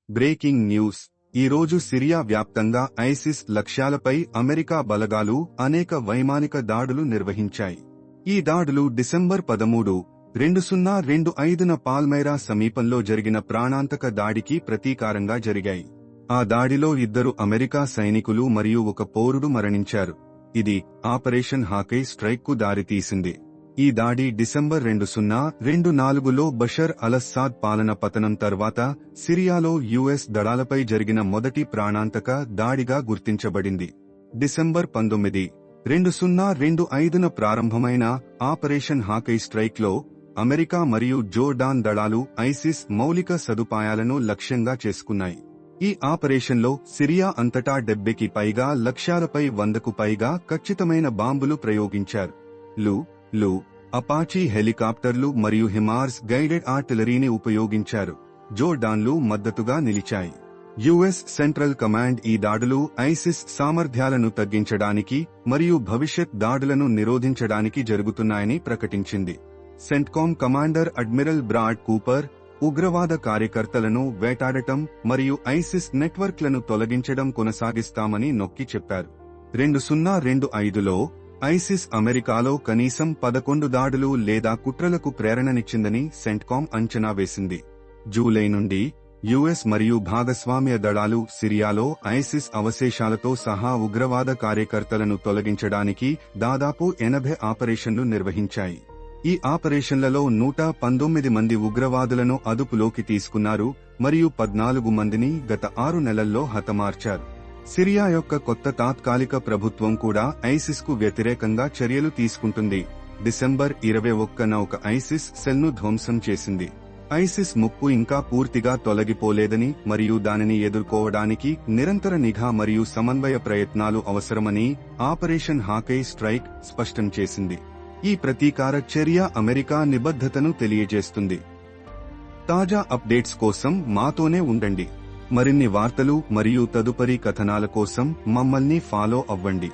Breaking news. ఈరోజు Syria వ్యాప్తంగా ISIS లక్ష్యాలపై America బలగాలు అనేక వైమానిక దాడులు నిర్వహించాయి. ఈ దాడులు డిసెంబర్ 13, 2025న పాల్మైరా సమీపంలో జరిగిన ప్రాణాంతక దాడికి ప్రతీకారంగా జరిగాయి. ఆ దాడిలో 2 అమెరికా సైనికులు మరియు ఒక పౌరుడు మరణించారు. ఇది ఆపరేషన్ హాకై స్ట్రైక్కు దారితీసింది. ఈ దాడి డిసెంబర్ 2024లో బషర్ అల్-అస్సాద్ పాలన పతనం తర్వాత సిరియాలో యుఎస్ దళాలపై జరిగిన మొదటి ప్రాణాంతక దాడిగా గుర్తించబడింది. డిసెంబర్ 19, 2025న ప్రారంభమైన ఆపరేషన్ హాకై స్ట్రైక్లో అమెరికా మరియు జోర్డాన్ దళాలు ఐసిస్ మౌలిక సదుపాయాలను లక్ష్యంగా చేసుకున్నాయి. ఈ ఆపరేషన్లో సిరియా అంతటా 70కి పైగా లక్ష్యాలపై 100కు పైగా ఖచ్చితమైన బాంబులు ప్రయోగించారు. లు అపాచీ హెలికాప్టర్లు మరియు హిమార్స్ గైడెడ్ ఆర్టిలరీని ఉపయోగించారు. జోర్డాన్లు మద్దతుగా నిలిచాయి. యుఎస్ సెంట్రల్ కమాండ్ ఈ దాడులు ఐసిస్ సామర్థ్యాలను తగ్గించడానికి మరియు భవిష్యత్ దాడులను నిరోధించడానికి జరుగుతున్నాయని ప్రకటించింది. CENTCOM commander admiral Brad Cooper ఉగ్రవాద కార్యకర్తలను వేటాడటం మరియు ఐసిస్ నెట్వర్క్లను తొలగించడం కొనసాగిస్తామని నొక్కి చెప్పారు. 2025లో ఐసిస్ అమెరికాలో కనీసం 11 దాడులు లేదా కుట్రలకు ప్రేరణనిచ్చిందని సెంట్కామ్ అంచనా వేసింది. జూలై నుండి యుఎస్ మరియు భాగస్వామ్య దళాలు సిరియాలో ఐసిస్ అవశేషాలతో సహా ఉగ్రవాద కార్యకర్తలను తొలగించడానికి దాదాపు 80 ఆపరేషన్లు నిర్వహించాయి. ఈ ఆపరేషన్లలో 119 మంది ఉగ్రవాదులను అదుపులోకి తీసుకున్నారు మరియు 14 మందిని గత 6 నెలల్లో హతమార్చారు. సిరియా యొక్క కొత్త తాత్కాలిక ప్రభుత్వం కూడా ఐసిస్కు వ్యతిరేకంగా చర్యలు తీసుకుంటుంది. డిసెంబర్ 21న ఒక ఐసిస్ సెల్ను ధ్వంసం చేసింది. ఐసిస్ ముప్పు ఇంకా పూర్తిగా తొలగిపోలేదని మరియు దానిని ఎదుర్కోవడానికి నిరంతర నిఘా మరియు సమన్వయ ప్రయత్నాలు అవసరమని ఆపరేషన్ హాకై స్ట్రైక్ స్పష్టం చేసింది. ఈ ప్రతీకార చర్య అమెరికా నిబద్ధతను తెలియజేస్తుంది. తాజా అప్డేట్స్ కోసం మాతోనే ఉండండి. మరిన్ని వార్తలు మరియు తదుపరి కథనాల కోసం మమ్మల్ని ఫాలో అవ్వండి.